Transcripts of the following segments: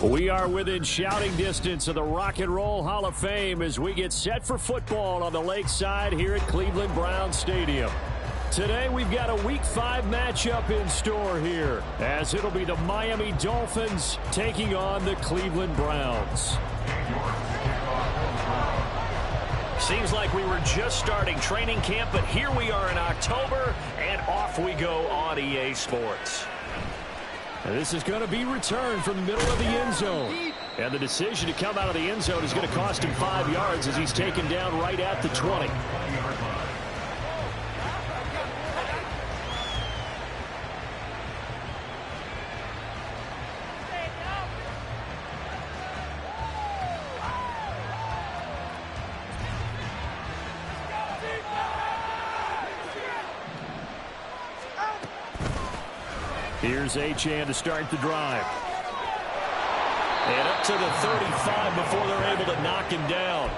We are within shouting distance of the Rock and Roll Hall of Fame as we get set for football on the lakeside here at Cleveland Browns Stadium. Today we've got a Week 5 matchup in store here, as it'll be the Miami Dolphins taking on the Cleveland Browns. Seems like we were just starting training camp, but here we are in October, and off we go on EA Sports. And this is going to be returned from the middle of the end zone. And the decision to come out of the end zone is going to cost him 5 yards as he's taken down right at the 20. Here's SZN to start the drive. And up to the 35 before they're able to knock him down.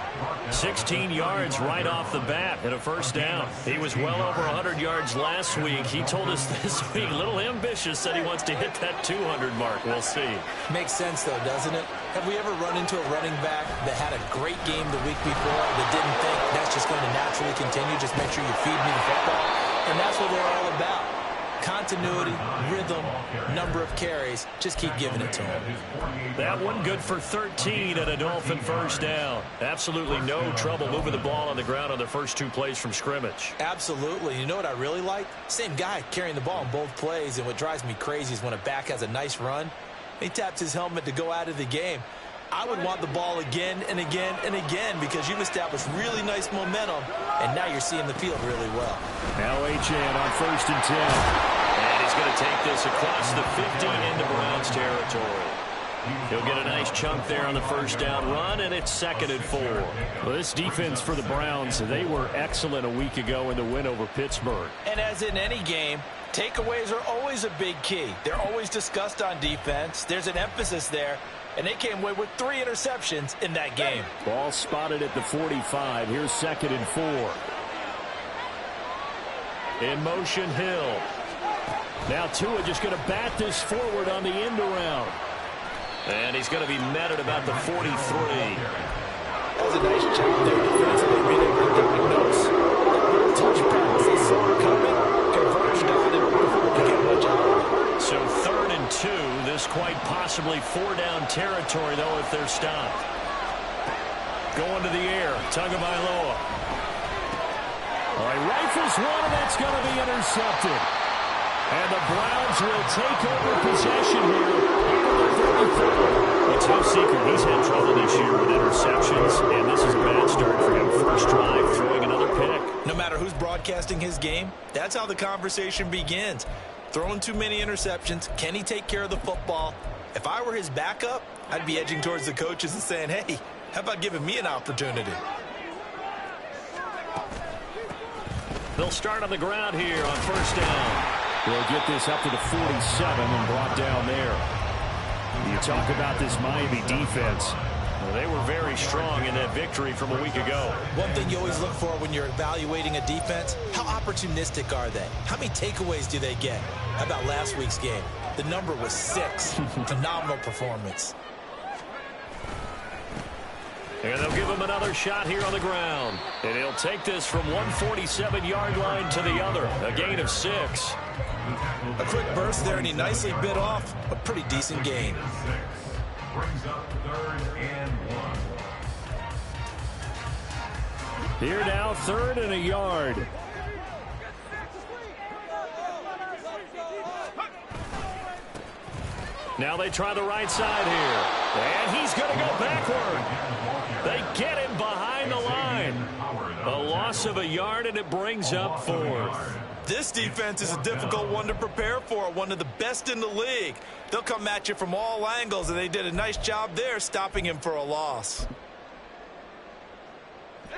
16 yards right off the bat and a first down. He was well over 100 yards last week. He told us this week, a little ambitious, said he wants to hit that 200 mark. We'll see. Makes sense, though, doesn't it? Have we ever run into a running back that had a great game the week before that didn't think that's just going to naturally continue? Just make sure you feed me the football. And that's what they're all about. Continuity, rhythm, number of carries. Just keep giving it to him. That one good for 13 and a Dolphin first down. Absolutely no trouble moving the ball on the ground on the first 2 plays from scrimmage. Absolutely. You know what I really like? Same guy carrying the ball in both plays, and what drives me crazy is when a back has a nice run, he taps his helmet to go out of the game. I would want the ball again and again and again because you've established really nice momentum, and now you're seeing the field really well. Now SZN on 1st and 10. And he's going to take this across the 50 into Browns territory. He'll get a nice chunk there on the first down run, and it's 2nd and 4. Well, this defense for the Browns, they were excellent a week ago in the win over Pittsburgh. And as in any game, takeaways are always a big key. They're always discussed on defense. There's an emphasis there. And they came away with 3 interceptions in that game. Ball spotted at the 45. Here's 2nd and 4. In motion, Hill. Now Tua just going to bat this forward on the end around. And he's going to be met at about the 43. That was a nice job there defensively, being able to diagnose the touch pass they saw coming, converged on it before they get much out of it. So 3rd and 2. This quite possibly 4-down territory, though, if they're stopped. Going to the air. Tagovailoa. All right, rifles one, and that's going to be intercepted. And the Browns will take over possession here. It's no secret he's had trouble this year with interceptions, and this is a bad start for him. First drive, throwing another pick. No matter who's broadcasting his game, that's how the conversation begins. Throwing too many interceptions. Can he take care of the football? If I were his backup, I'd be edging towards the coaches and saying, hey, how about giving me an opportunity? They'll start on the ground here on first down. They'll get this up to the 47 and brought down there. You talk about this Miami defense. Well, they were very strong in that victory from a week ago. One thing you always look for when you're evaluating a defense, how opportunistic are they? How many takeaways do they get? How about last week's game? The number was 6. Phenomenal performance. And they'll give him another shot here on the ground. And he'll take this from 147-yard line to the other. A gain of 6. A quick burst there, and he nicely bit off a pretty decent gain. Brings up 3rd and 1. Here now, 3rd and a yard. Now they try the right side here. And he's going to go backward. They get him behind the line. A loss of a yard, and it brings up 4th. This defense is a difficult one to prepare for, one of the best in the league. They'll come at you from all angles, and they did a nice job there stopping him for a loss.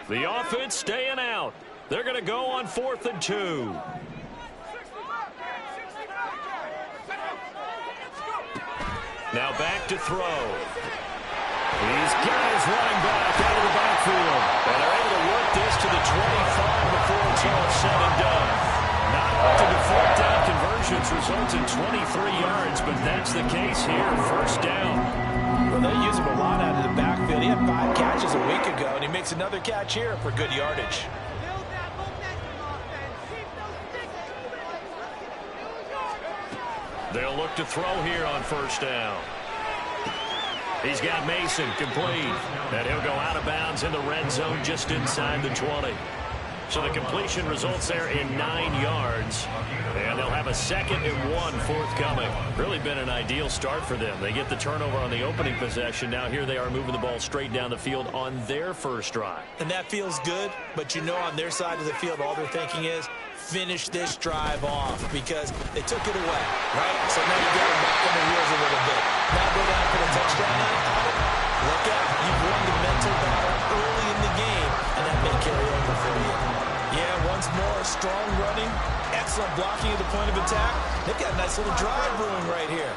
The offense staying out. They're going to go on 4th and 2. Now back to throw. He's got his running back out of the backfield. And they're able to work this to the 25 before it's all said and done. Not up to the 4th down conversions results in 23 yards, but that's the case here. First down. Well, they use him a lot out of the backfield. He had 5 catches a week ago, and he makes another catch here for good yardage. They'll look to throw here on first down. He's got Mason complete. And he'll go out of bounds in the red zone just inside the 20. So the completion results there in 9 yards. And they'll have a 2nd and 1 forthcoming. Really been an ideal start for them. They get the turnover on the opening possession. Now here they are moving the ball straight down the field on their first drive. And that feels good, but you know on their side of the field all they're thinking is finish this drive off because they took it away, right? So now you get them back on the wheels a little bit. Now go down for the touchdown. Look out. You've won the mental battle early in the game, and that may carry over for you. Yeah, once more, strong running, excellent blocking at the point of attack. They've got a nice little drive brewing right here.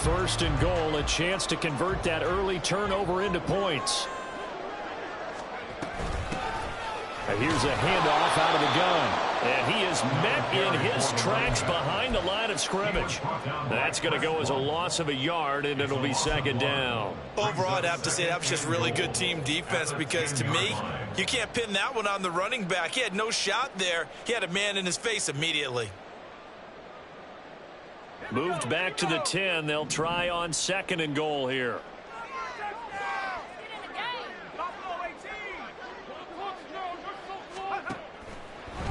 First and goal, a chance to convert that early turnover into points. And here's a handoff out of the gun. And he is met in his tracks behind the line of scrimmage. That's going to go as a loss of a yard, and it'll be 2nd down. Overall, I'd have to say that was just really good team defense because, to me, you can't pin that one on the running back. He had no shot there. He had a man in his face immediately. Moved back to the 10. They'll try on 2nd and goal here.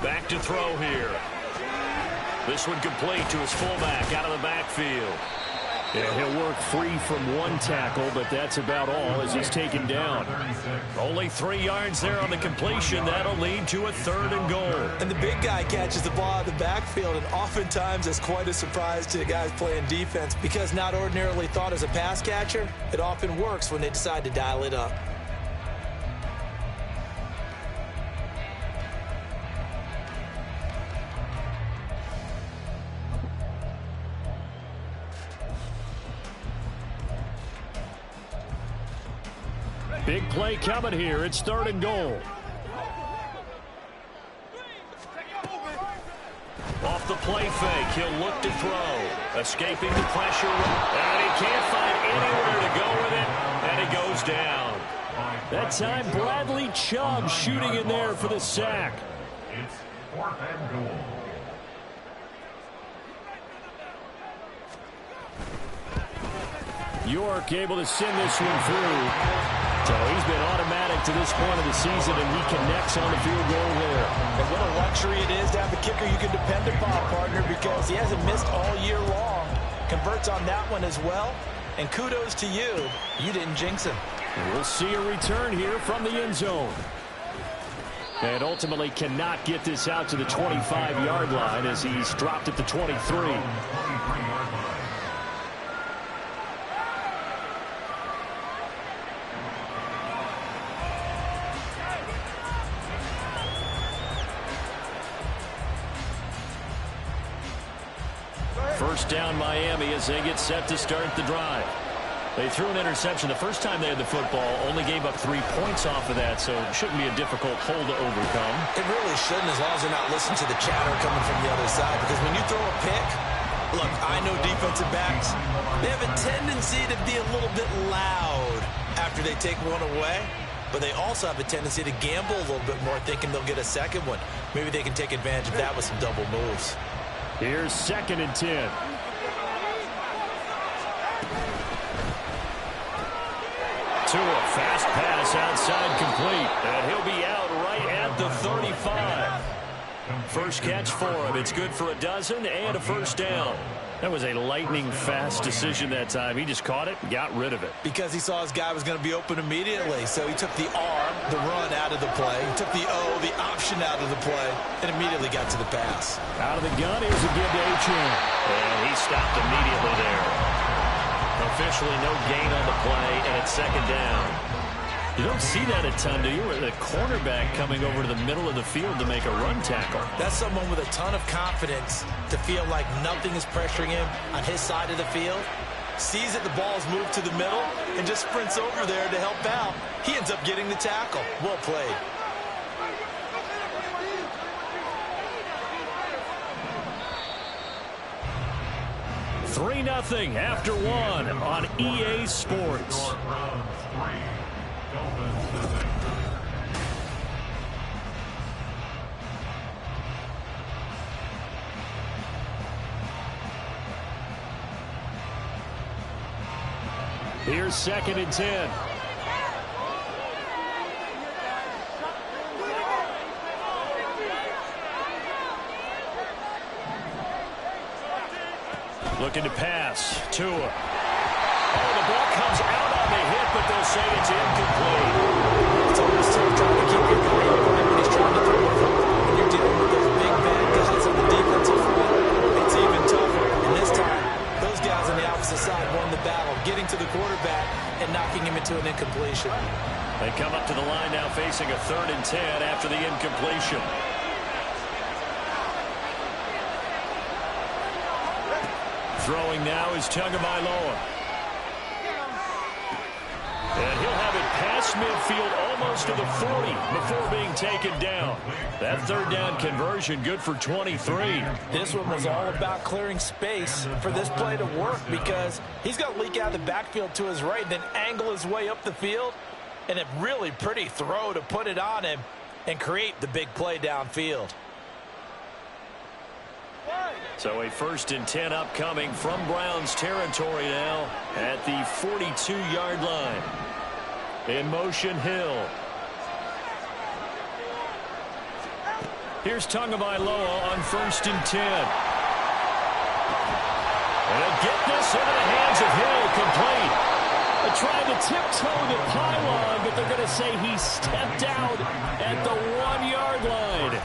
Back to throw here. This one complete to his fullback out of the backfield. Yeah, he'll work free from 1 tackle, but that's about all as he's taken down. Only 3 yards there on the completion. That'll lead to a 3rd and goal. And the big guy catches the ball out of the backfield, and oftentimes it's quite a surprise to the guys playing defense because not ordinarily thought as a pass catcher, it often works when they decide to dial it up. Big play coming here. It's 3rd and goal. Off the play fake, he'll look to throw. Escaping the pressure. And he can't find anywhere to go with it. And he goes down. That time, Bradley Chubb shooting in there for the sack. It's 4th and goal. York able to send this one through. So he's been automatic to this point of the season, and he connects on the field goal there. And what a luxury it is to have a kicker you can depend upon, partner, because he hasn't missed all year long. Converts on that one as well. And kudos to you. You didn't jinx him. And we'll see a return here from the end zone. And ultimately cannot get this out to the 25-yard line as he's dropped at the 23. First down Miami as they get set to start the drive. They threw an interception the first time they had the football, only gave up 3 points off of that, so it shouldn't be a difficult hole to overcome. It really shouldn't, as long as they're not listening to the chatter coming from the other side, because when you throw a pick, look, I know defensive backs, they have a tendency to be a little bit loud after they take one away, but they also have a tendency to gamble a little bit more, thinking they'll get a second one. Maybe they can take advantage of that with some double moves. Here's 2nd and 10. To a fast pass outside complete. And he'll be out right at the 35. First catch for him. It's good for a dozen and a first down. That was a lightning-fast decision that time. He just caught it and got rid of it. Because he saw his guy was going to be open immediately. So he took the R, the run, out of the play. He took the O, the option, out of the play, and immediately got to the pass. Out of the gun, here's a give to H.M. And he stopped immediately there. Officially no gain on the play, and it's 2nd down. You don't see that a ton, do you? Where the cornerback coming over to the middle of the field to make a run tackle. That's someone with a ton of confidence to feel like nothing is pressuring him on his side of the field. Sees that the ball is moved to the middle and just sprints over there to help out. He ends up getting the tackle. Well played. 3-0 after one on EA Sports. Here's 2nd and 10. Looking to pass. Tua. Oh, the ball comes out on the hit, but they'll say it's incomplete. It's always tough trying to keep your guy upright when he's trying to throw it. When you're dealing with those big bad guys on the defensive front, it's even tougher. And this time, those guys on the opposite side won the battle, getting to the quarterback and knocking him into an incompletion. They come up to the line now facing a 3rd and 10 after the incompletion. Throwing now is Tagovailoa. And he'll have it past midfield almost to the 40 before being taken down. That 3rd down conversion good for 23. This one was all about clearing space for this play to work because he's going to leak out of the backfield to his right and then angle his way up the field. And a really pretty throw to put it on him and create the big play downfield. So a 1st and 10 upcoming from Browns territory now at the 42-yard line. In motion, Hill. Here's Tagovailoa on 1st and 10. And they'll get this into the hands of Hill, complete. They tried to tiptoe the pylon, but they're going to say he stepped out at the 1-yard line.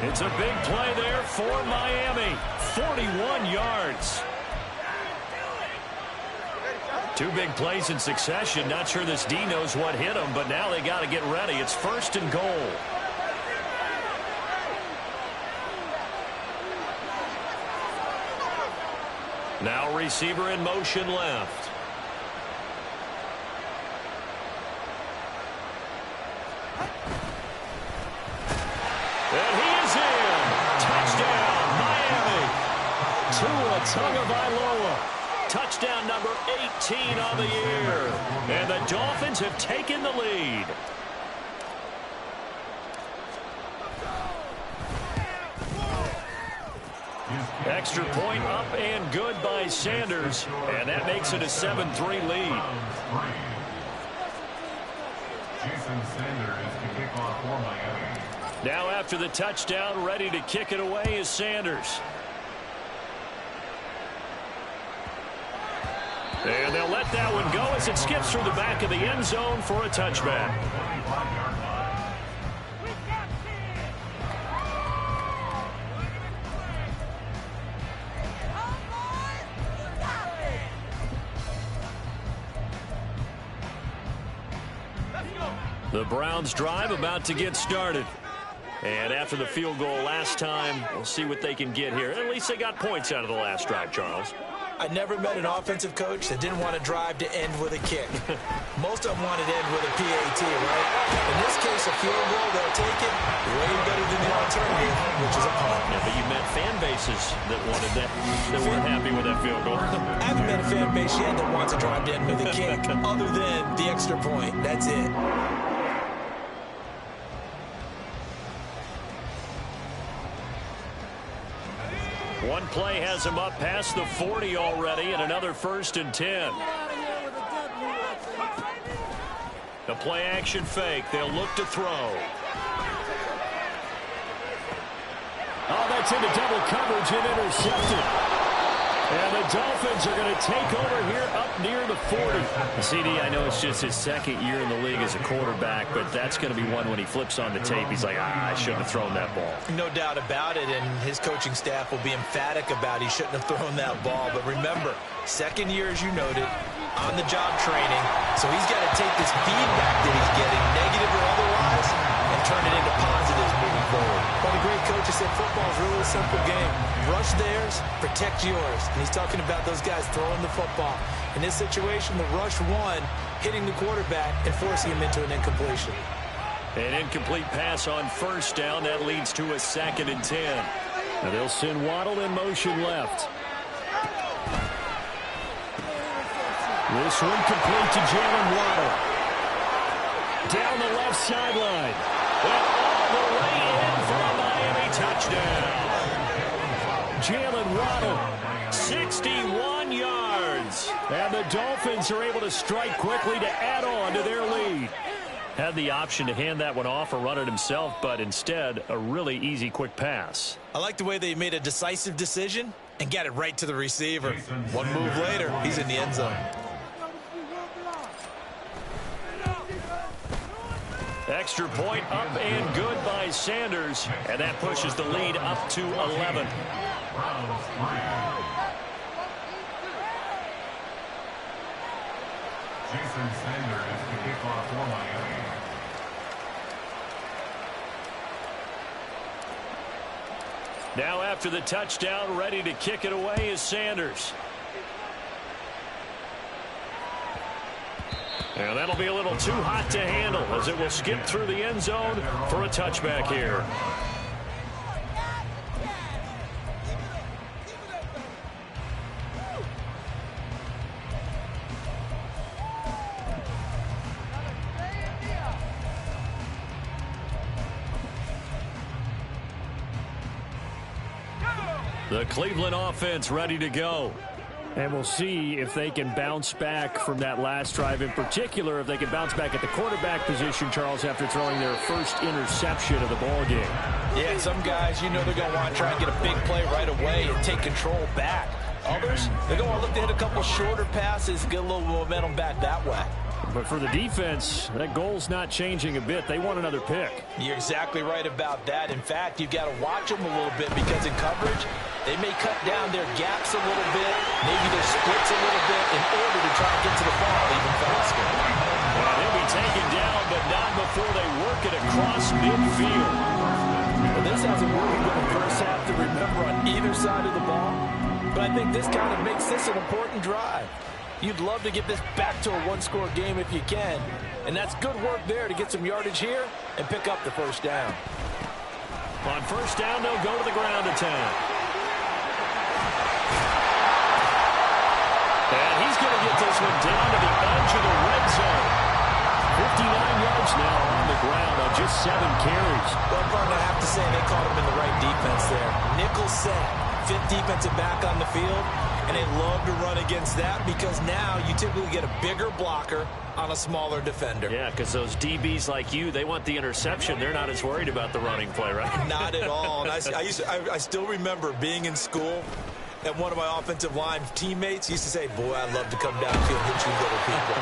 It's a big play there for Miami. 41 yards. 2 big plays in succession. Not sure this D knows what hit him, but now they got to get ready. It's 1st and goal. Now receiver in motion left. And he is in. Touchdown, Miami. Tua Tagovailoa. Touchdown number 18 on the year. And the Dolphins have taken the lead. Extra point up and good by Sanders. And that makes it a 7-3 lead. Jason Sanders to kick off for Miami. Now after the touchdown, ready to kick it away is Sanders. And they'll let that one go as it skips through the back of the end zone for a touchback. The Browns drive about to get started. And after the field goal last time, we'll see what they can get here. At least they got points out of the last drive, Charles. I never met an offensive coach that didn't want to drive to end with a kick. Most of them wanted to end with a PAT, right? In this case, a field goal, they'll take it way better than the alternative, which is a punt. Yeah, but you met fan bases that wanted that weren't happy with that field goal. I haven't met a fan base yet that wants to drive to end with a kick other than the extra point. That's it. One play has him up past the 40 already, and another 1st and 10. The play action fake. They'll look to throw. Oh, that's into double coverage and intercepted. And the Dolphins are going to take over here up near the 40. CD, I know it's just his 2nd year in the league as a quarterback, but that's going to be one when he flips on the tape. He's like, I shouldn't have thrown that ball. No doubt about it, and his coaching staff will be emphatic about he shouldn't have thrown that ball. But remember, 2nd year, as you noted, on-the-job training. So he's got to take this feedback that he's getting, negative or otherwise, and turn it into positives moving forward. But a great coach has said football is really a simple game. Rush theirs, protect yours. And he's talking about those guys throwing the football. In this situation, the rush one, hitting the quarterback and forcing him into an incompletion. An incomplete pass on 1st down. That leads to a 2nd and 10. Now they'll send Waddle in motion left. This one complete to Jalen Waddle. Down the left sideline. And all the way in for a Miami touchdown. Jalen Waddle, 61 yards. And the Dolphins are able to strike quickly to add on to their lead. Had the option to hand that one off or run it himself, but instead, a really easy, quick pass. I like the way they made a decisive decision and got it right to the receiver. One move later, he's in the end zone. Extra point up and good by Sanders, and that pushes the lead up to 11. Jason Sanders is the kickoff for Miami. Now after the touchdown, ready to kick it away is Sanders. And that'll be a little too hot to handle as it will skip through the end zone for a touchback here. The Cleveland offense ready to go. And we'll see if they can bounce back from that last drive. In particular, if they can bounce back at the quarterback position, Charles, after throwing their first interception of the ball game. Yeah, some guys, you know they're going to want to try and get a big play right away and take control back. Others, they're going to look to hit a couple shorter passes, get a little momentum back that way. But for the defense, that goal's not changing a bit. They want another pick. You're exactly right about that. In fact, you've got to watch them a little bit because in coverage, they may cut down their gaps a little bit, maybe their splits a little bit in order to try and get to the ball even faster. Well, they'll be taken down, but not before they work it across midfield. Well, this hasn't really been the first half to remember on either side of the ball, but I think this kind of makes this an important drive. You'd love to get this back to a one-score game if you can, and that's good work there to get some yardage here and pick up the first down. On first down, they'll go to the ground attack. And he's going to get this one down to the edge of the red zone. 59 yards now on the ground on just 7 carries. Well, Barton, I have to say they caught him in the right defense there. Nickel set, 5th defensive back on the field, and they love to run against that because now you typically get a bigger blocker on a smaller defender. Yeah, because those DBs like you, they want the interception. They're not as worried about the running play, right? Not at all. And I still remember being in school, and one of my offensive line teammates used to say, boy, I'd love to come downfield and hit you little people.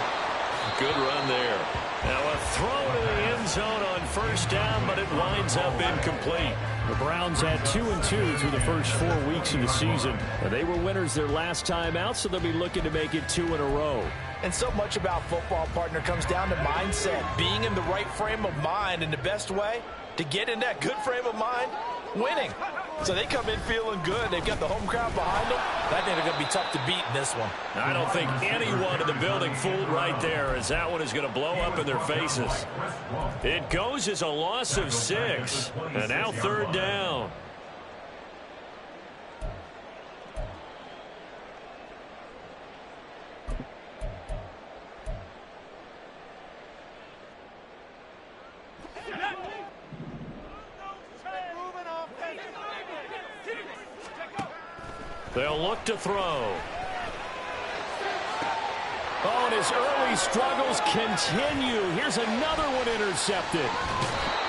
Good run there. Now a throw to the end zone on first down, but it winds up incomplete. The Browns had 2-2 through the first 4 weeks of the season. They were winners their last time out, so they'll be looking to make it 2 in a row. And so much about football, partner, comes down to mindset. Being in the right frame of mind, and the best way to get in that good frame of mind, winning. So they come in feeling good. They've got the home crowd behind them. I think they're going to be tough to beat in this one. I don't think anyone in the building fooled right there, as that one is going to blow up in their faces. It goes as a loss of 6, and now third down. They'll look to throw. Oh, and his early struggles continue. Here's another one intercepted.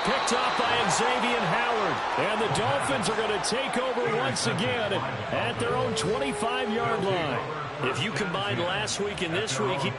Picked off by Xavier Howard. And the Dolphins are going to take over once again at their own 25-yard line. If you combine last week and this week,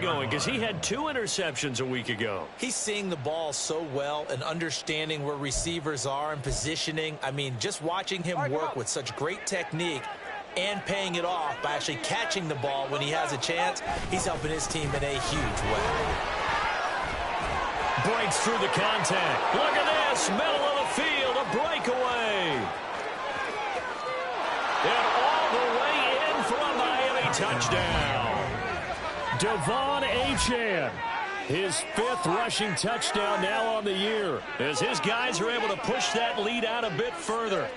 going because he had 2 interceptions a week ago. He's seeing the ball so well and understanding where receivers are and positioning. I mean, just watching him work with such great technique and paying it off by actually catching the ball when he has a chance, he's helping his team in a huge way. Breaks through the contact. Look at this. Middle of the field. A breakaway. And all the way in for a Miami touchdown. Devon Achane. His 5th rushing touchdown now on the year as his guys are able to push that lead out a bit further.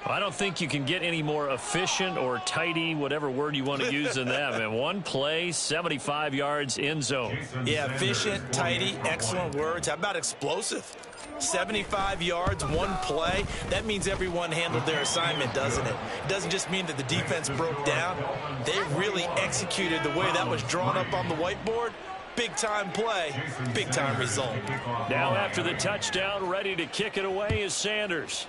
I don't think you can get any more efficient or tidy, whatever word you want to use in that. Man, 1 play, 75 yards, end zone. Yeah, efficient, tidy, excellent words. How about explosive? 75 yards, 1 play. That means everyone handled their assignment, doesn't it? It doesn't just mean that the defense broke down. They really executed the way that was drawn up on the whiteboard. Big-time play, big-time result. Now after the touchdown, ready to kick it away is Sanders.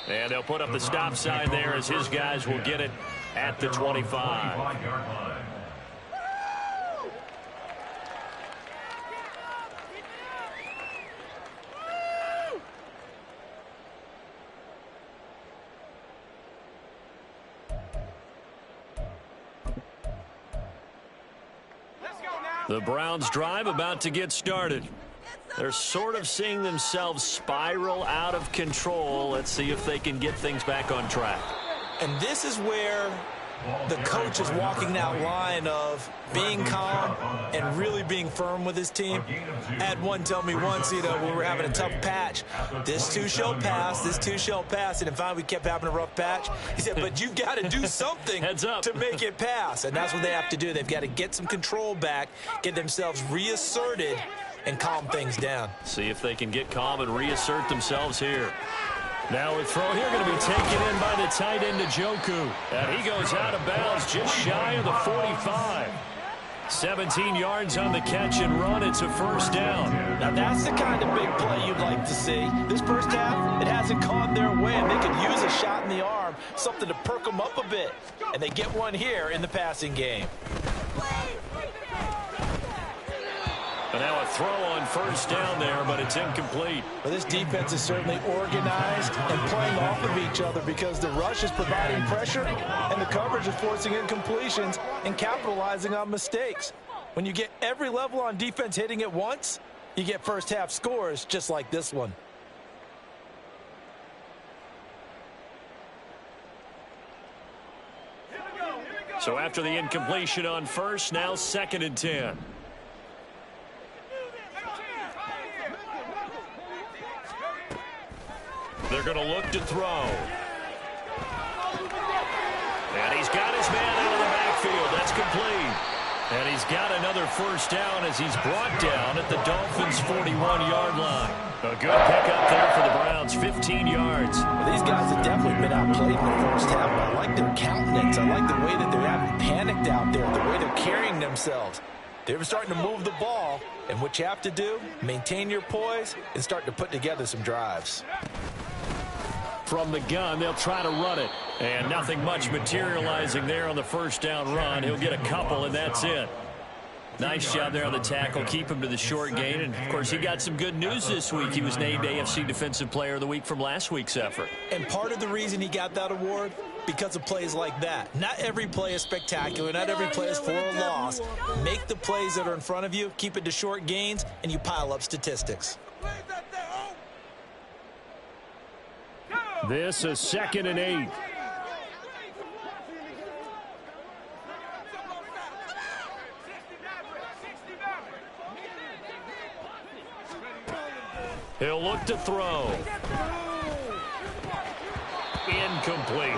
And they'll put up the stop sign there as his guys will get it at the 25. The Browns drive about to get started. They're sort of seeing themselves spiral out of control. Let's see if they can get things back on track. And this is where the coach is walking that line of being calm and really being firm with his team. I had one tell me once, when we were having a tough patch, this too shall pass, this too shall pass. And then finally we kept having a rough patch. He said, but you've got to do something Heads up. to make it pass. And that's what they have to do. They've got to get some control back, get themselves reasserted, and calm things down. See if they can get calm and reassert themselves here. Now a throw here going to be taken in by the tight end Njoku. And he goes out of bounds just shy of the 45. 17 yards on the catch and run. It's a first down. Now that's the kind of big play you'd like to see. This first half, it hasn't gone their way, and they could use a shot in the arm, something to perk them up a bit. And they get one here in the passing game. And now a throw on first down there, but it's incomplete. Well, this defense is certainly organized and playing off of each other because the rush is providing pressure and the coverage is forcing incompletions and capitalizing on mistakes. When you get every level on defense hitting it once, you get first half scores just like this one. So after the incompletion on first, now 2nd and 10. They're going to look to throw. And he's got his man out of the backfield. That's complete. And he's got another first down as he's brought down at the Dolphins' 41-yard line. A good pickup there for the Browns, 15 yards. Well, these guys have definitely been outplayed in the first half, but I like their countenance. I like the way that they haven't panicked out there, the way they're carrying themselves. They were starting to move the ball, and what you have to do, maintain your poise and start to put together some drives. From the gun, they'll try to run it. And nothing much materializing there on the first down run. He'll get a couple, and that's it. Nice job there on the tackle. Keep him to the short gain. And, of course, he got some good news this week. He was named AFC Defensive Player of the Week from last week's effort. And part of the reason he got that award, because of plays like that. Not every play is spectacular. Not every play is for a loss. Make the plays that are in front of you, keep it to short gains, and you pile up statistics. This is 2nd and 8. He'll look to throw. Incomplete.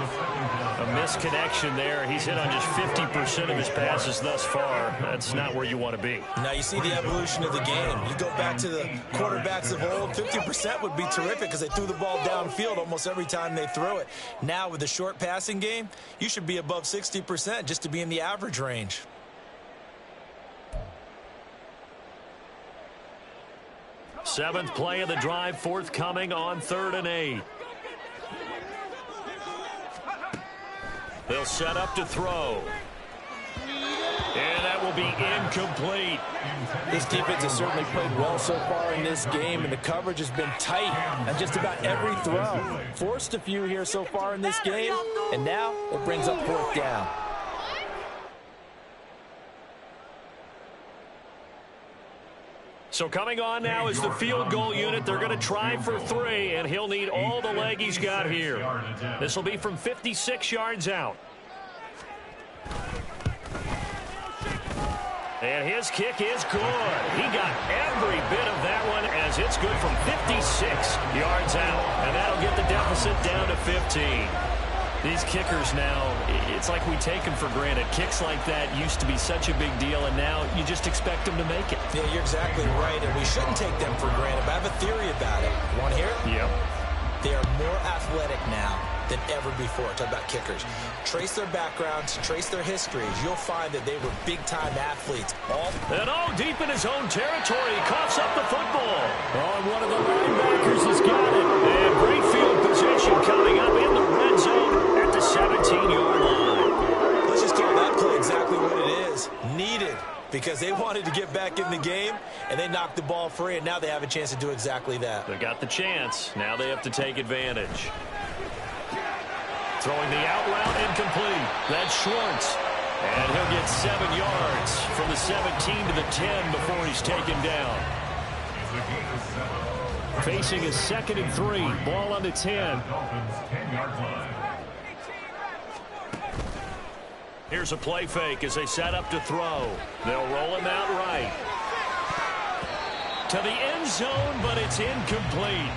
A misconnection there. He's hit on just 50% of his passes thus far. That's not where you want to be. Now you see the evolution of the game. You go back to the quarterbacks of old, 50% would be terrific because they threw the ball downfield almost every time they threw it. Now with the short passing game, you should be above 60% just to be in the average range. Seventh play of the drive forthcoming on 3rd and 8. They'll set up to throw. And that will be incomplete. This defense has certainly played well so far in this game, and the coverage has been tight on just about every throw. Forced a few here so far in this game, and now it brings up 4th down. So coming on now is the field goal unit. They're going to try for 3, and he'll need all the leg he's got here. This will be from 56 yards out. And his kick is good. He got every bit of that one as it's good from 56 yards out. And that'll get the deficit down to 15. These kickers now, it's like we take them for granted. Kicks like that used to be such a big deal, and now you just expect them to make it. Yeah, you're exactly right, and we shouldn't take them for granted. But I have a theory about it. Want to hear it? Yep. They are more athletic now than ever before. Talk about kickers. Trace their backgrounds, trace their histories. You'll find that they were big-time athletes. Deep in his own territory. He coughs up the football. Oh, and one of the linebackers has got it. And great field position coming up in the red zone at the 17-yard line. Let's just call that play exactly what it is. Needed. Because they wanted to get back in the game, and they knocked the ball free, and now they have a chance to do exactly that. They got the chance. Now they have to take advantage. Throwing the out route incomplete. That's Schwartz. And he'll get 7 yards from the 17 to the 10 before he's taken down. Facing a 2nd and 3. Ball on the 10. Here's a play fake as they set up to throw. They'll roll him out right. To the end zone, but it's incomplete.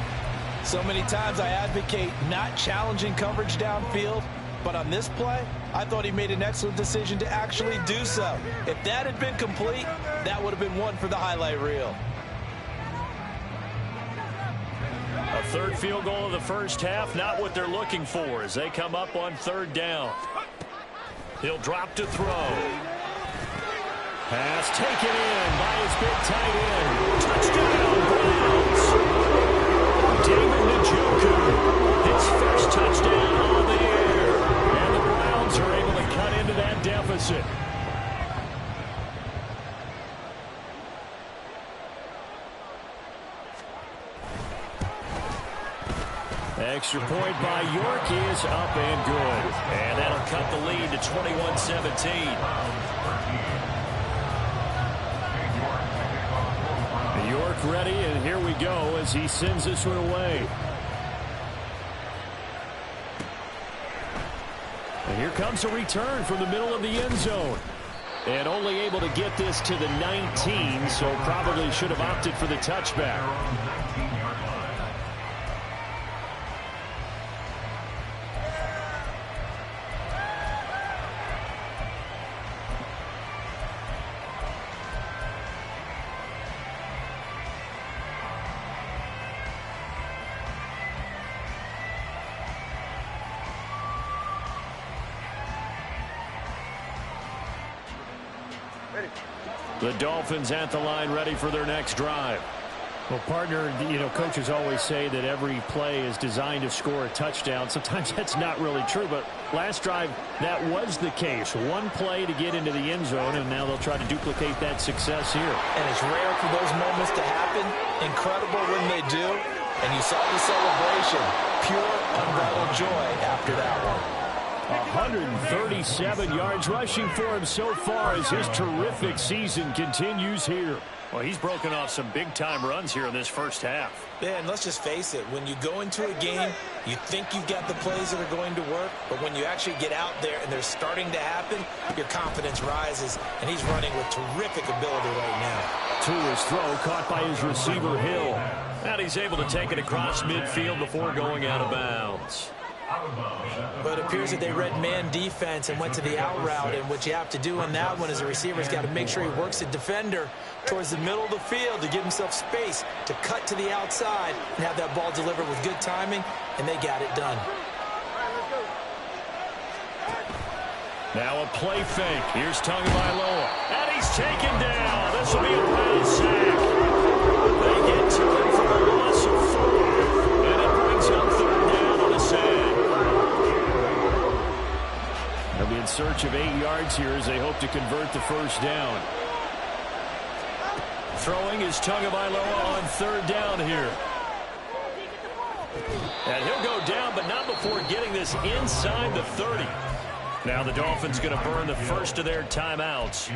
So many times I advocate not challenging coverage downfield, but on this play, I thought he made an excellent decision to actually do so. If that had been complete, that would have been one for the highlight reel. A 3rd field goal of the first half, not what they're looking for as they come up on 3rd down. He'll drop to throw. Pass taken in by his big tight end. Touchdown, Browns. David Njoku, his first touchdown on the air. And the Browns are able to cut into that deficit. Extra point by York is up and good. And that'll cut the lead to 21-17. York ready, and here we go as he sends this one away. And here comes a return from the middle of the end zone. And only able to get this to the 19, so probably should have opted for the touchback. The Dolphins at the line ready for their next drive. Well, partner, coaches always say that every play is designed to score a touchdown. Sometimes that's not really true, but last drive, that was the case. One play to get into the end zone, and now they'll try to duplicate that success here. And it's rare for those moments to happen. Incredible when they do. And you saw the celebration. Pure, unbridled joy after that one. 137 yards rushing for him so far as his terrific season continues here. Well, he's broken off some big-time runs here in this first half. Yeah, and let's just face it. When you go into a game, you think you've got the plays that are going to work, but when you actually get out there and they're starting to happen, your confidence rises, and he's running with terrific ability right now. To his throw, caught by his receiver, Hill. And he's able to take it across midfield before going out of bounds. But it appears that they read man defense and went to the out route, and what you have to do on that one is the receiver's got to make sure he works the defender towards the middle of the field to give himself space to cut to the outside and have that ball delivered with good timing, and they got it done. Now a play fake. Here's Tagovailoa. And he's taken down. This will be a Brown sack. They get to him for a loss of 4. And it brings up 3rd down on the sack. search of 8 yards here as they hope to convert the first down. Throwing is Tagovailoa on 3rd down here. And he'll go down, but not before getting this inside the 30. Now the Dolphins going to burn the first of their timeouts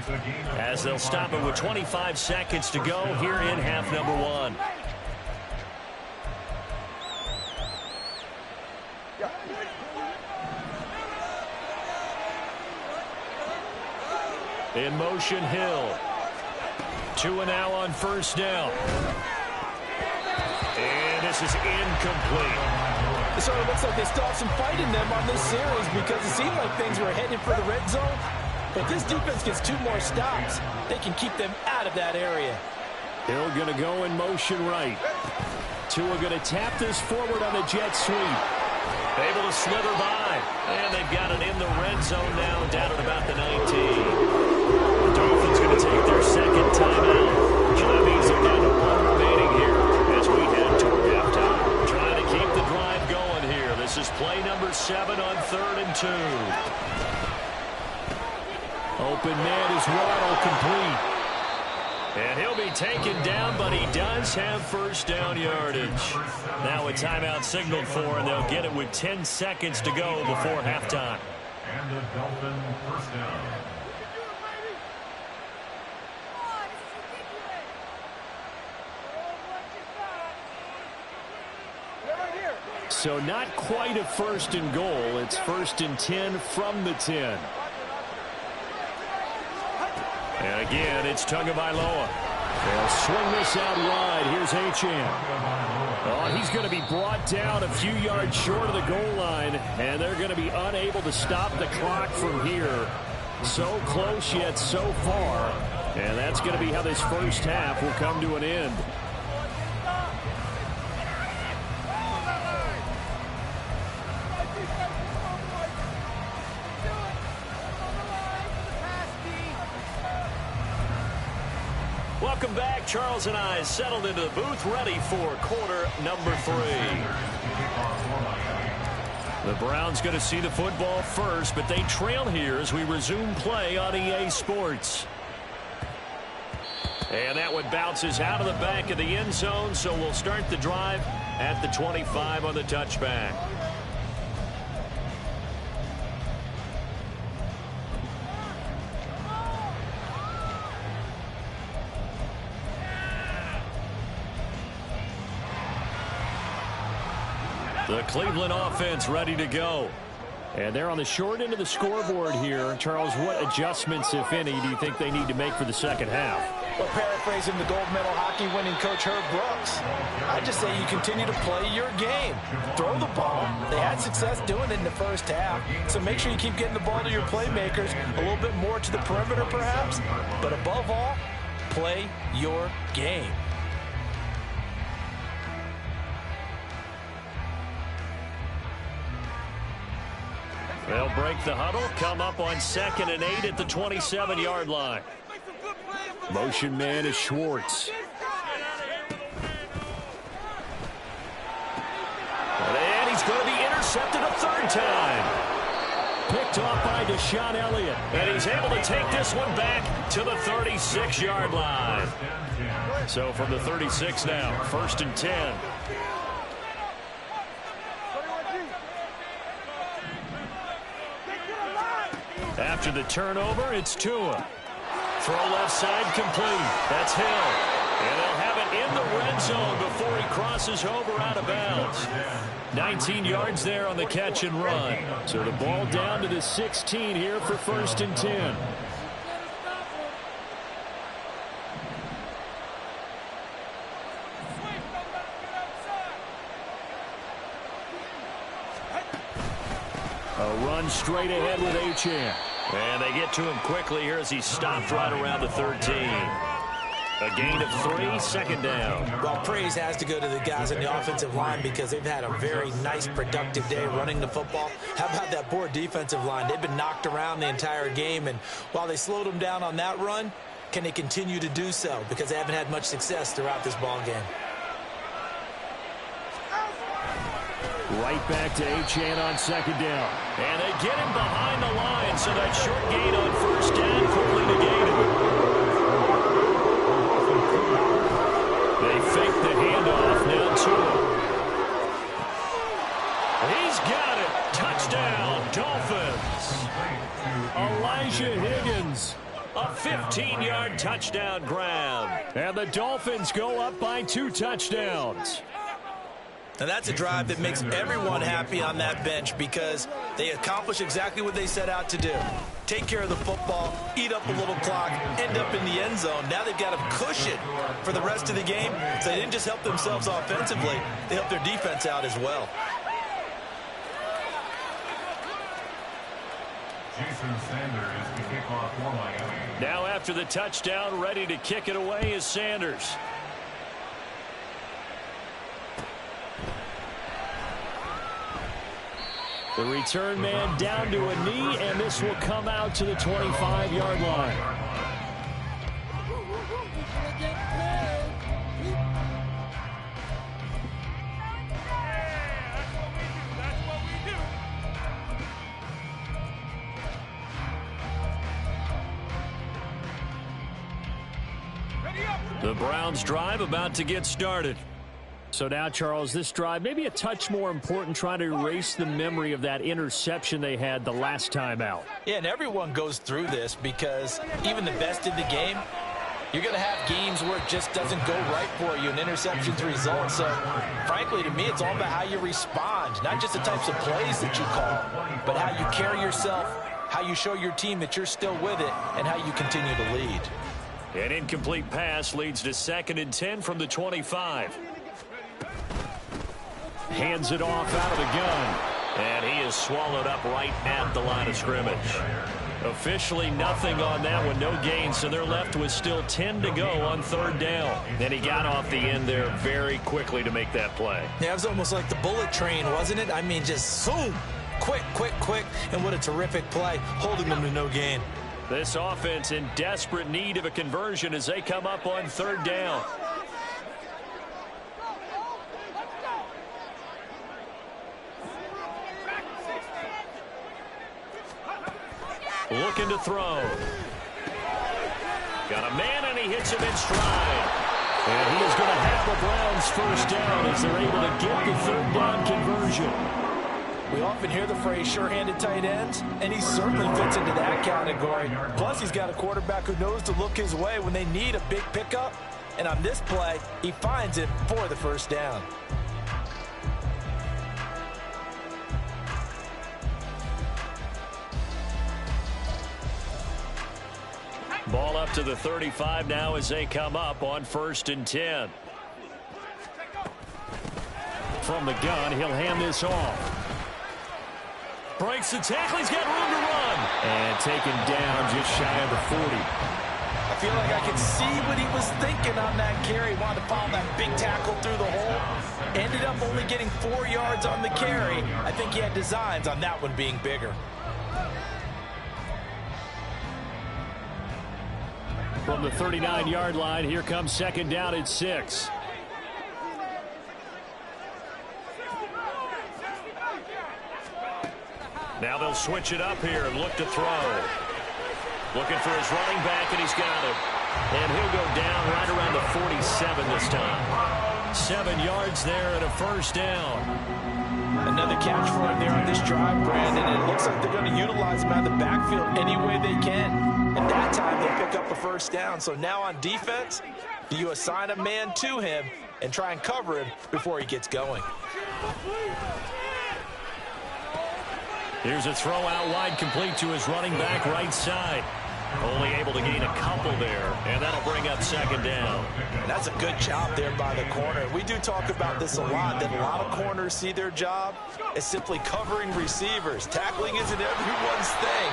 as they'll stop it with 25 seconds to go here in half number 1. In motion, Hill. Tua now on 1st down. And this is incomplete. It sort of looks like they still have some fight in them on this series because it seemed like things were headed for the red zone. But this defense gets 2 more stops. They can keep them out of that area. Hill going to go in motion right. Tua going to tap this forward on the jet sweep. Able to slither by. And they've got it in the red zone now, down at about the 19. The Dolphins going to take their 2nd timeout. So that means they're down to 1 remaining here as we head toward halftime. Trying to keep the drive going here. This is play number 7 on 3rd and 2. Open man is Waddle, complete. And he'll be taken down, but he does have 1st down yardage. Now a timeout signaled for, and they'll get it with 10 seconds to go before halftime. And the Dolphin 1st down. So not quite a 1st and goal. It's 1st and 10 from the 10. And again, it's Tagovailoa. They'll swing this out wide. Here's Achane. Oh, he's going to be brought down a few yards short of the goal line, and they're going to be unable to stop the clock from here. So close yet so far, and that's going to be how this first half will come to an end. Welcome back. Charles and I settled into the booth, ready for quarter number 3. The Browns going to see the football first, but they trail here as we resume play on EA Sports. And that one bounces out of the back of the end zone, so we'll start the drive at the 25 on the touchback. The Cleveland offense ready to go. And they're on the short end of the scoreboard here. Charles, what adjustments, if any, do you think they need to make for the second half? Well, paraphrasing the gold medal hockey winning coach Herb Brooks, I just say you continue to play your game. Throw the ball. They had success doing it in the first half. So make sure you keep getting the ball to your playmakers, a little bit more to the perimeter perhaps. But above all, play your game. They'll break the huddle, come up on 2nd and 8 at the 27-yard line. Motion man is Schwartz. And he's going to be intercepted a 3rd time. Picked off by Deshaun Elliott. And he's able to take this one back to the 36-yard line. So from the 36 now, 1st and 10. After the turnover, it's Tua. Throw left side complete. That's Hill. And they'll have it in the red zone before he crosses over out of bounds. 19 yards there on the catch and run. So the ball down to the 16 here for 1st and 10. A run straight ahead with Achane. And they get to him quickly here as he's stopped right around the 13. A gain of 3, 2nd down. Well, praise has to go to the guys on the offensive line because they've had a very nice, productive day running the football. How about that poor defensive line? They've been knocked around the entire game, and while they slowed them down on that run, can they continue to do so? Because they haven't had much success throughout this ball game. Right back to HN on second down. And they get him behind the line, so that short gain on first down quickly negated. They fake the handoff, now to him. He's got it. Touchdown, Dolphins. Elijah Higgins. A 15-yard touchdown grab. And the Dolphins go up by 2 touchdowns. And that's a drive that makes everyone happy on that bench because they accomplish exactly what they set out to do. Take care of the football, eat up a little clock, end up in the end zone. Now they've got a cushion for the rest of the game. So they didn't just help themselves offensively, they helped their defense out as well. Jason Sanders to kick off for Miami. Now after the touchdown, ready to kick it away is Sanders. The return man down to a knee, and this will come out to the 25-yard line. The Browns drive about to get started. So now, Charles, this drive maybe a touch more important, trying to erase the memory of that interception they had the last time out. Yeah, and everyone goes through this because even the best in the game, you're going to have games where it just doesn't go right for you, and interceptions result. So, frankly, to me, it's all about how you respond, not just the types of plays that you call, but how you carry yourself, how you show your team that you're still with it, and how you continue to lead. An incomplete pass leads to 2nd and 10 from the 25. Hands it off out of the gun. And he is swallowed up right at the line of scrimmage. Officially nothing on that one, no gain, so they're left with still 10 to go on 3rd down. And he got off the end there very quickly to make that play. Yeah, it was almost like the bullet train, wasn't it? I mean, just zoom, quick, quick, quick, and what a terrific play, holding them to no gain. This offense in desperate need of a conversion as they come up on 3rd down. Looking to throw. Got a man, and he hits him in stride. And he is going to have the Browns first down as they're able to get the 3rd down conversion. We often hear the phrase sure-handed tight ends, and he certainly fits into that category. Plus, he's got a quarterback who knows to look his way when they need a big pickup. And on this play, he finds it for the first down. Ball up to the 35 now as they come up on 1st and 10. From the gun, he'll hand this off. Breaks the tackle. He's got room to run. And taken down just shy of the 40. I feel like I can see what he was thinking on that carry. Wanted to follow that big tackle through the hole. Ended up only getting 4 yards on the carry. I think he had designs on that one being bigger. From the 39-yard line, here comes 2nd down at 6. Now they'll switch it up here and look to throw. Looking for his running back, and he's got it. And he'll go down right around the 47 this time. 7 yards there and a first down. Another catch for him there on this drive, Brandon. And it looks like they're going to utilize him out of the backfield any way they can. And that time they'll pick up a first down. So now on defense, do you assign a man to him and try and cover him before he gets going? Here's a throw out wide, complete to his running back right side. Only able to gain a couple there, and that'll bring up 2nd down. That's a good job there by the corner. We do talk about this a lot, that a lot of corners see their job as simply covering receivers. Tackling isn't everyone's thing.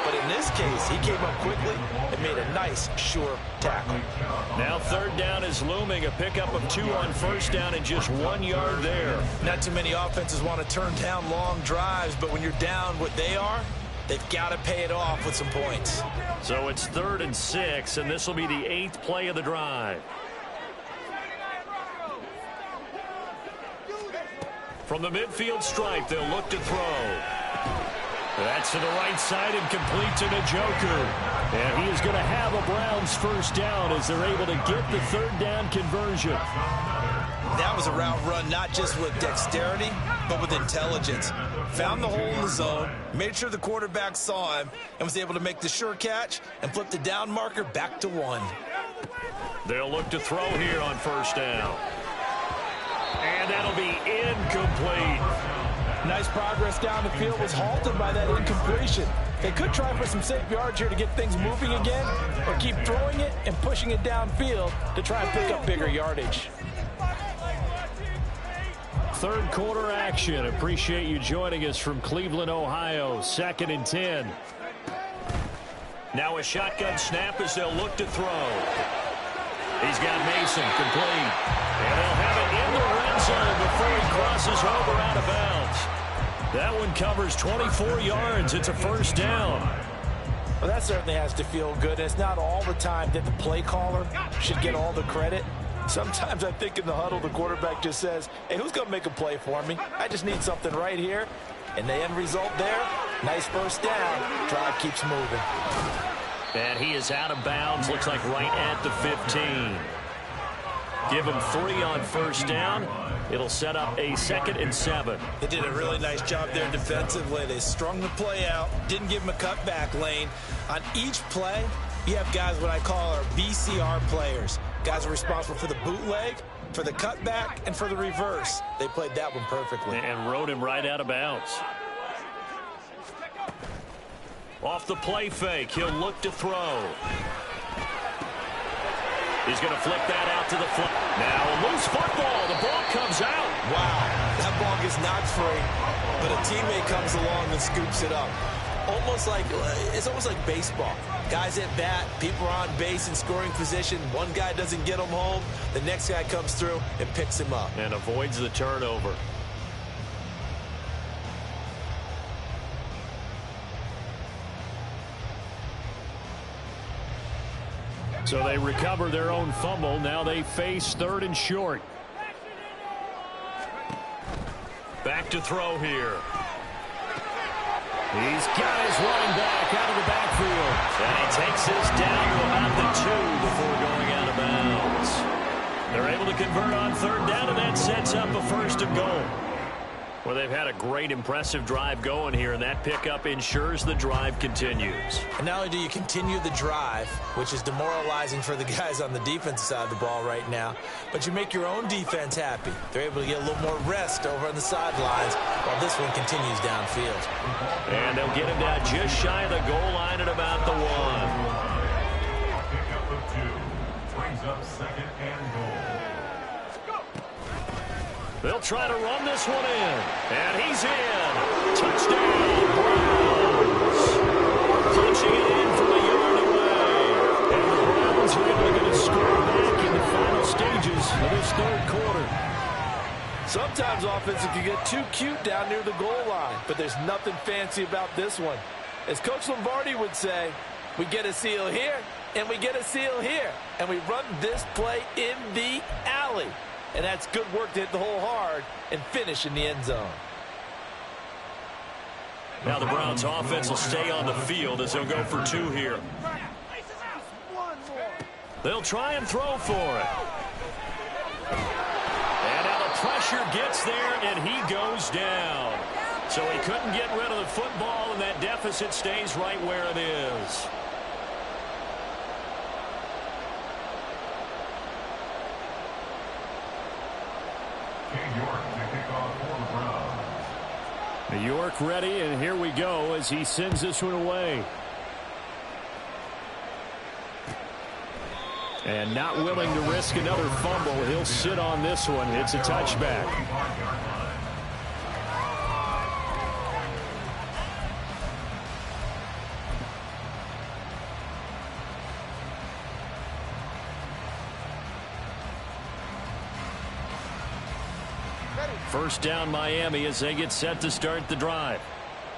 But in this case, he came up quickly and made a nice, sure tackle. Now 3rd down is looming. A pickup of 2 on first down and just 1 yard there. Not too many offenses want to turn down long drives, but when you're down what they are, they've got to pay it off with some points. So it's 3rd and 6, and this will be the 8th play of the drive. From the midfield stripe, they'll look to throw. That's to the right side and complete to Njoku. And he is going to have a Browns first down as they're able to get the third down conversion. That was a route run not just with dexterity, but with intelligence. Found the hole in the zone, made sure the quarterback saw him, and was able to make the sure catch and flip the down marker back to 1. They'll look to throw here on first down. And that'll be incomplete. Nice progress down the field was halted by that incompletion. They could try for some safe yards here to get things moving again, or keep throwing it and pushing it downfield to try and pick up bigger yardage. Third quarter action. Appreciate you joining us from Cleveland, Ohio. 2nd and 10. Now a shotgun snap as they'll look to throw. He's got Mason complete. And they'll have it in the red zone before he crosses over out of bounds. That one covers 24 yards. It's a first down. Well, that certainly has to feel good. It's not all the time that the play caller should get all the credit. Sometimes I think in the huddle, the quarterback just says, hey, who's going to make a play for me? I just need something right here. And the end result there, nice first down. Drive keeps moving. And he is out of bounds. Looks like right at the 15. Give him 3 on first down. It'll set up a 2nd and 7. They did a really nice job there defensively. They strung the play out, didn't give him a cutback lane. On each play, you have guys what I call our BCR players. Guys are responsible for the bootleg, for the cutback, and for the reverse. They played that one perfectly. And rode him right out of bounds. Off the play fake, he'll look to throw. He's going to flip that out to the flat. Now a loose football. The ball comes out. Wow, that ball gets knocked free, but a teammate comes along and scoops it up. It's almost like baseball. Guys at bat, people are on base in scoring position. One guy doesn't get him home. The next guy comes through and picks him up. And avoids the turnover. So they recover their own fumble. Now they face 3rd and short. Back to throw here. He's got his running back out of the backfield. And he takes this down to about the 2 before going out of bounds. They're able to convert on 3rd down, and that sets up a 1st and goal. Well, they've had a great, impressive drive going here, and that pickup ensures the drive continues. And not only do you continue the drive, which is demoralizing for the guys on the defensive side of the ball right now, but you make your own defense happy. They're able to get a little more rest over on the sidelines while this one continues downfield. And they'll get him down just shy of the goal line at about the 1. Pickup of 2 brings up 2nd and goal. They'll try to run this one in. And he's in. Touchdown, Browns. Punching it in from a yard away. And the Browns are able to get a score back in the final stages of this 3rd quarter. Sometimes offenses can get too cute down near the goal line, but there's nothing fancy about this one. As Coach Lombardi would say, we get a seal here, and we get a seal here, and we run this play in the alley. And that's good work to hit the hole hard and finish in the end zone. Now the Browns offense will stay on the field as they'll go for 2 here. They'll try and throw for it. And now the pressure gets there, and he goes down. So he couldn't get rid of the football, and that deficit stays right where it is. New York ready, and here we go as he sends this one away. And not willing to risk another fumble, he'll sit on this one. It's a touchback. First down Miami as they get set to start the drive.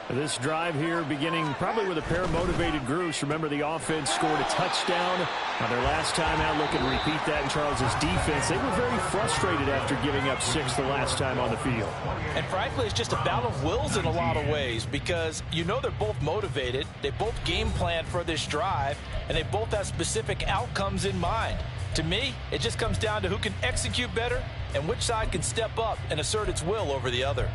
This drive here beginning probably with a pair of motivated groups. Remember, the offense scored a touchdown on their last time out. Looking to repeat that in Charles's defense. They were very frustrated after giving up 6 the last time on the field. And frankly, it's just a battle of wills in a lot of ways because you know they're both motivated. They both game planned for this drive, and they both have specific outcomes in mind. To me, it just comes down to who can execute better and which side can step up and assert its will over the other.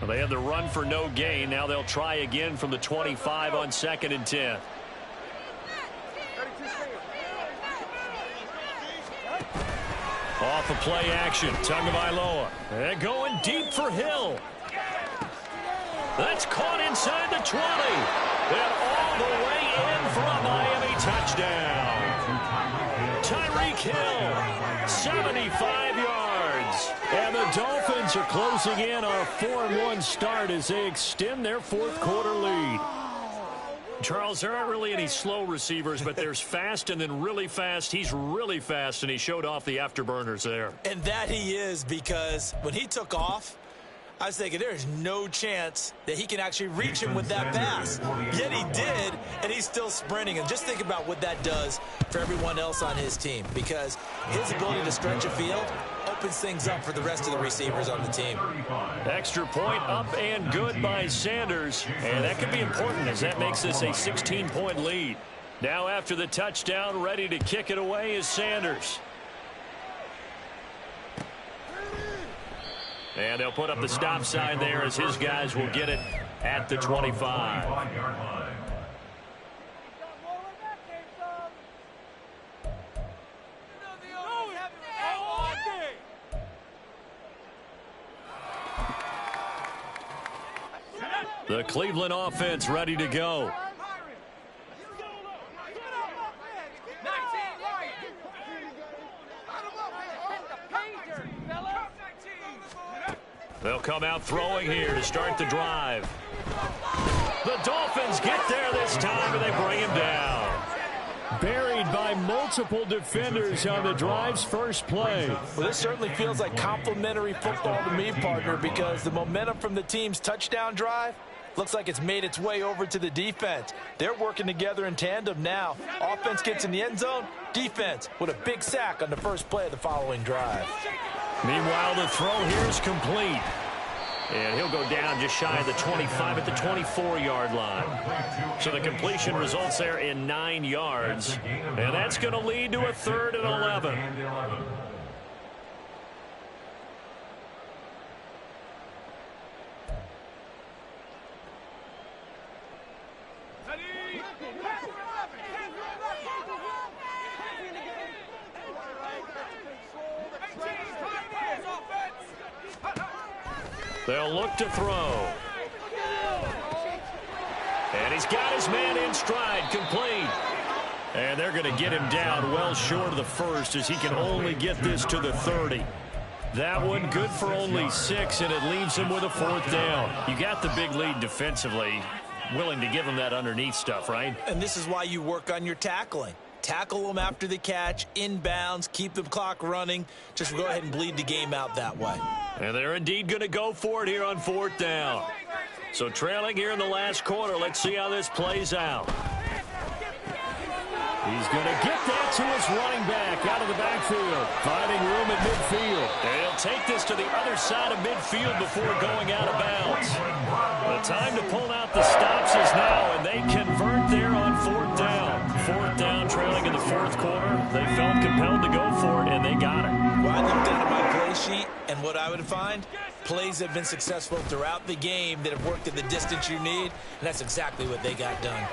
Well, they had the run for no gain. Now they'll try again from the 25 on 2nd and 10. Off of play action. Tagovailoa. And going deep for Hill. That's caught inside the 20. And all the way in for a Miami touchdown. Tyreek Hill, 75 yards. And the Dolphins are closing in on a 4-1 start as they extend their 4th quarter lead. Charles, there aren't really any slow receivers, but there's fast and then really fast. He's really fast, and he showed off the afterburners there. And that he is, because when he took off, I was thinking there's no chance that he can actually reach him with that pass. Yet he did, and he's still sprinting. And just think about what that does for everyone else on his team, because his ability to stretch a field opens things up for the rest of the receivers on the team. Extra point up and good by Sanders. And that could be important as that makes this a 16-point lead. Now after the touchdown, ready to kick it away is Sanders. And they'll put up the stop sign there as his guys will get it at the 25. The Cleveland offense ready to go. They'll come out throwing here to start the drive. The Dolphins get there this time, and they bring him down. Buried by multiple defenders on the drive's first play. Well, this certainly feels like complimentary football to me, partner, because the momentum from the team's touchdown drive looks like it's made its way over to the defense. They're working together in tandem now. Offense gets in the end zone. Defense with a big sack on the first play of the following drive. Meanwhile, the throw here is complete. And he'll go down just shy of the 25 at the 24-yard line. So the completion results there in 9 yards. And that's going to lead to a 3rd and 11. They'll look to throw. And he's got his man in stride, complete. And they're going to get him down well short of the first as he can only get this to the 30. That one good for only 6, and it leaves him with a 4th down. You got the big lead defensively. Willing to give him that underneath stuff, right? And this is why you work on your tackling. Tackle them after the catch, inbounds, keep the clock running. Just go ahead and bleed the game out that way. And they're indeed going to go for it here on 4th down. So trailing here in the last quarter. Let's see how this plays out. He's going to get that to his running back out of the backfield. Finding room at midfield. And he'll take this to the other side of midfield before going out of bounds. The time to pull out the stops is now, and they convert there on 4th down. 4th down, trailing in the 4th quarter. They felt compelled to go for it, and they got it. Well, I looked down at my play sheet, and what I would find, plays have been successful throughout the game that have worked at the distance you need, and that's exactly what they got done.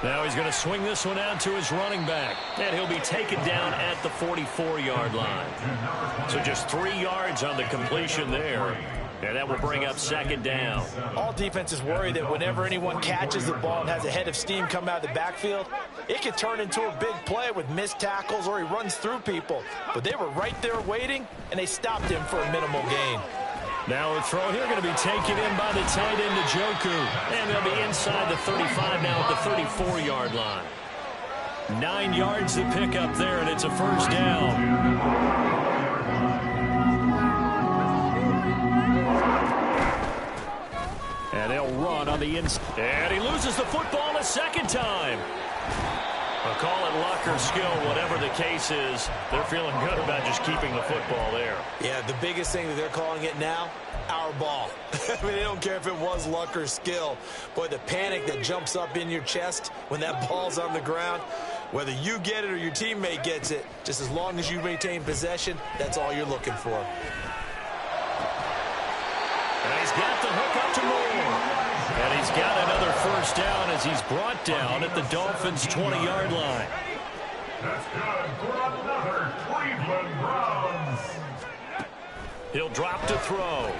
Now he's going to swing this one out to his running back, and he'll be taken down at the 44-yard line. So just 3 yards on the completion there. And that will bring up 2nd down. All defenses worry that whenever anyone catches the ball and has a head of steam come out of the backfield, it could turn into a big play with missed tackles or he runs through people. But they were right there waiting, and they stopped him for a minimal gain. Now a throw here going to be taken in by the tight end, Njoku. And they'll be inside the 35 now at the 34-yard line. 9 yards to pick up there, and it's a 1st down. And they'll run on the inside. And he loses the football a second time. I'll call it luck or skill, whatever the case is. They're feeling good about just keeping the football there. Yeah, the biggest thing that they're calling it now, our ball. I mean, they don't care if it was luck or skill. Boy, the panic that jumps up in your chest when that ball's on the ground, whether you get it or your teammate gets it, just as long as you maintain possession, that's all you're looking for. And he's got the hook up to Moore. And he's got another first down as he's brought down at the Dolphins' 20-yard line. That's good for another Cleveland Browns. He'll drop to throw.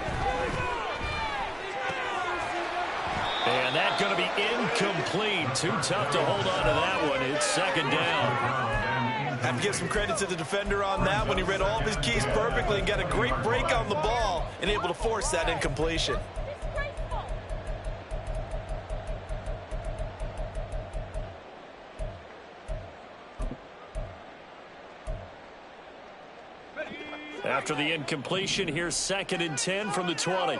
And that's going to be incomplete. Too tough to hold on to that one. It's second down. Have to give some credit to the defender on that when he read all of his keys perfectly and got a great break on the ball and able to force that incompletion. After the incompletion, here's 2nd and 10 from the 20.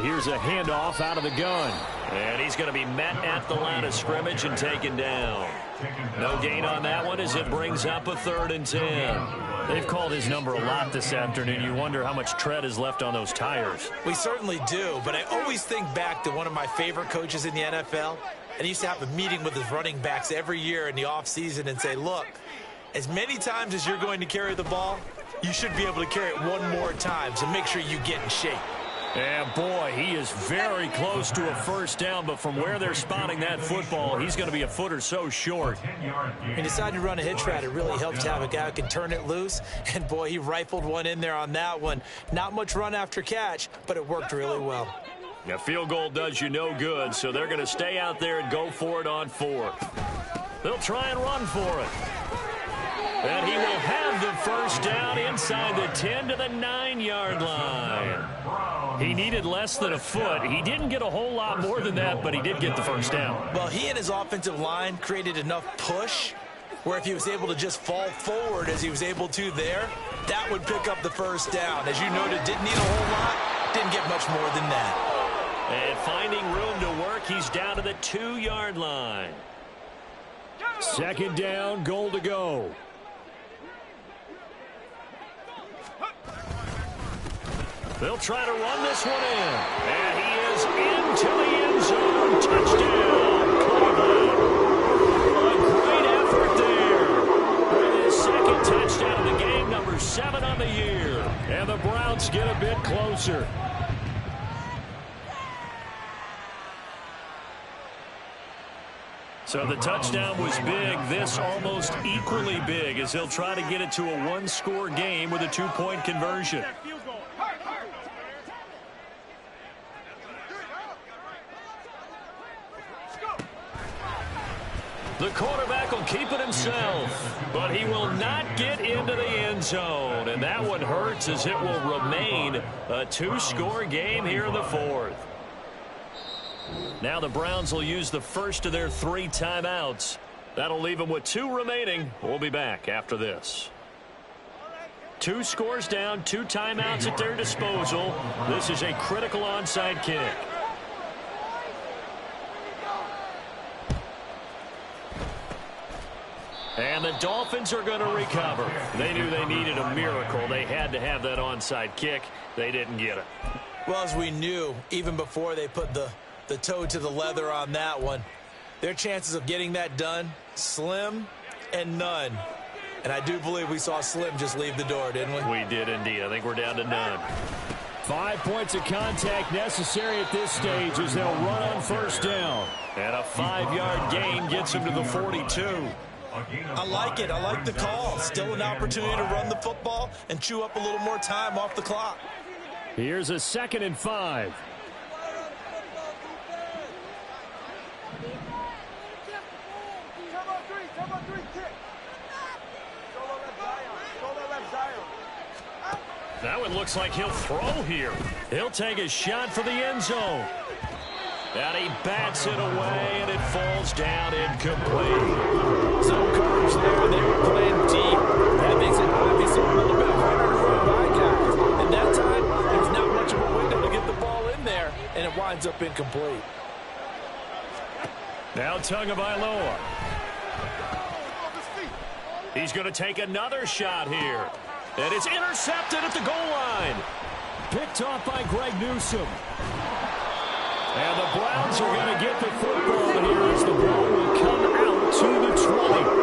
Here's a handoff out of the gun. And he's going to be met at the line of scrimmage and taken down. No gain on that one as it brings up a 3rd and 10. They've called his number a lot this afternoon. You wonder how much tread is left on those tires. We certainly do, but I always think back to one of my favorite coaches in the NFL. And he used to have a meeting with his running backs every year in the offseason and say, look, as many times as you're going to carry the ball, you should be able to carry it one more time, so make sure you get in shape. And boy, he is very close to a first down, but from where they're spotting that football, he's going to be a foot or so short. He decided to run a hitch route. It really helps to have a guy who can turn it loose. And boy, he rifled one in there on that one. Not much run after catch, but it worked really well. A field goal does you no good, so they're going to stay out there and go for it on 4th. They'll try and run for it. And he will have the first down inside the 10 to the 9-yard line. He needed less than a foot. He didn't get a whole lot more than that, but he did get the first down. Well, he and his offensive line created enough push where if he was able to just fall forward as he was able to there, that would pick up the first down. As you noted, didn't need a whole lot, didn't get much more than that. And finding room to work, he's down to the 2-yard line. 2nd down, goal to go. They'll try to run this one in. And he is into the end zone. Touchdown, Cleveland. A great effort there. With his 2nd touchdown of the game, number 7 on the year. And the Browns get a bit closer. So the touchdown was big. This almost equally big as he'll try to get it to a 1-score game with a 2-point conversion. The quarterback will keep it himself, but he will not get into the end zone. And that one hurts as it will remain a 2-score game here in the 4th. Now the Browns will use the first of their 3 timeouts. That'll leave them with 2 remaining. We'll be back after this. 2 scores down, 2 timeouts at their disposal. This is a critical onside kick. And the Dolphins are going to recover. They knew they needed a miracle. They had to have that onside kick. They didn't get it. Well, as we knew, even before they put the toe to the leather on that one, their chances of getting that done, slim and none. And I do believe we saw Slim just leave the door, didn't we? We did indeed. I think we're down to none. 5 points of contact necessary at this stage as they'll run on first down. And a 5-yard gain gets them to the 42. I like it. I like the call. Still an opportunity to run the football and chew up a little more time off the clock. Here's a 2nd and 5. Now it looks like he'll throw here. He'll take a shot for the end zone. And he bats it away, and it falls down incomplete. Zone coverage there. They were playing deep. That makes it obvious a little bit harder to run it winds up incomplete. Now Tagovailoa. He's going to take another shot here. And it's intercepted at the goal line. Picked off by Greg Newsome. And the Browns are going to get the football here as the ball will come out to the 20.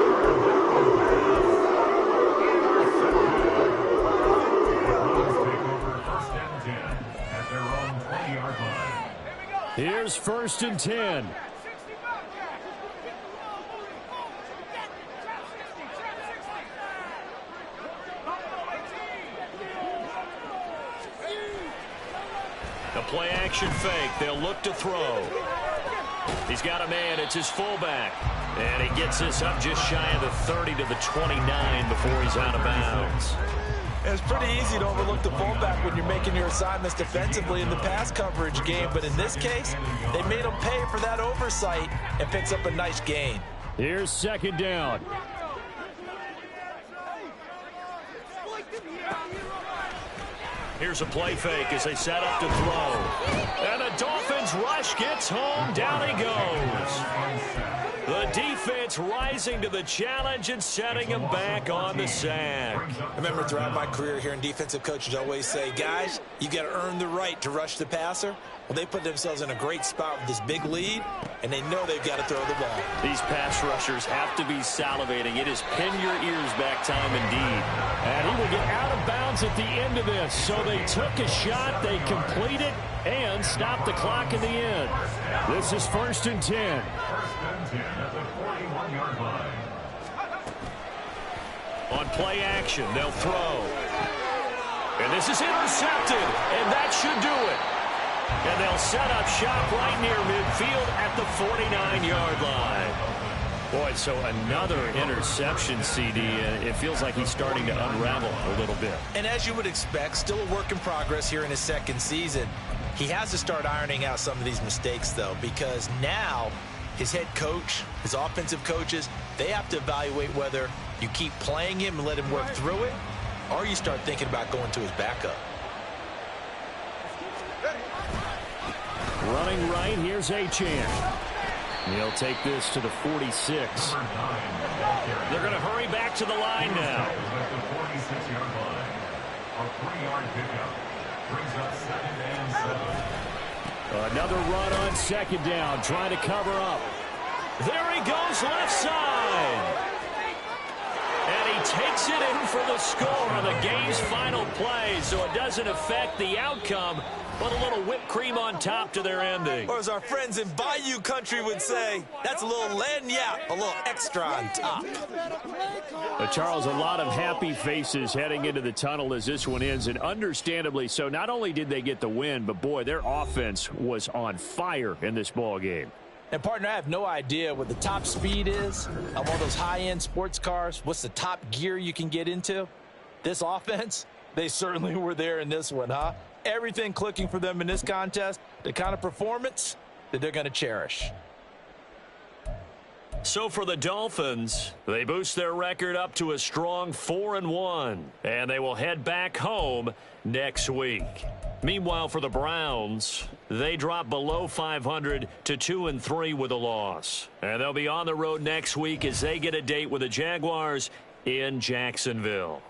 Here's 1st and 10. The play action fake. They'll look to throw. He's got a man. It's his fullback. And he gets this up just shy of the 30 to the 29 before he's out of bounds. It's pretty easy to overlook the fullback when you're making your assignments defensively in the pass coverage game. But in this case, they made him pay for that oversight and picks up a nice gain. Here's 2nd down. Here's a play fake as they set up to throw. And the Dolphins rush gets home. Down he goes. The defense rising to the challenge and setting him back on the sack. I remember throughout my career hearing defensive coaches always say, guys, you got to earn the right to rush the passer. Well, they put themselves in a great spot with this big lead, and they know they've got to throw the ball. These pass rushers have to be salivating. It is pin your ears back time indeed. And he will get out of bounds at the end of this. So they took a shot, they complete it, and stop the clock in the end. This is 1st and 10. 1st and 10 at the 41-yard line. On play action, they'll throw. And this is intercepted, and that should do it. And they'll set up shop right near midfield at the 49-yard line. Boy, so another interception, CD. It feels like he's starting to unravel a little bit. And as you would expect, still a work in progress here in his 2nd season. He has to start ironing out some of these mistakes, though, because now his head coach, his offensive coaches, they have to evaluate whether you keep playing him and let him work through it, or you start thinking about going to his backup. Running right, here's Achane. He'll take this to the 46. They're going to hurry back to the line now. At the 46-yard line. A 3-yard pickup. Brings up 2nd and 7. Another run on 2nd down, trying to cover up. There he goes, left side. And he takes it in for the score on the game's final play, so it doesn't affect the outcome, but a little whipped cream on top to their ending. Or as our friends in Bayou country would say, that's a little lagniappe, a little extra on top. Charles, a lot of happy faces heading into the tunnel as this one ends, and understandably so. Not only did they get the win, but boy, their offense was on fire in this ball game. And, partner, I have no idea what the top speed is on one of those high-end sports cars. What's the top gear you can get into? This offense, they certainly were there in this one, huh? Everything clicking for them in this contest, the kind of performance that they're going to cherish. So for the Dolphins, they boost their record up to a strong 4-1, and they will head back home next week. Meanwhile, for the Browns, they drop below 500 to 2-3 with a loss. And they'll be on the road next week as they get a date with the Jaguars in Jacksonville.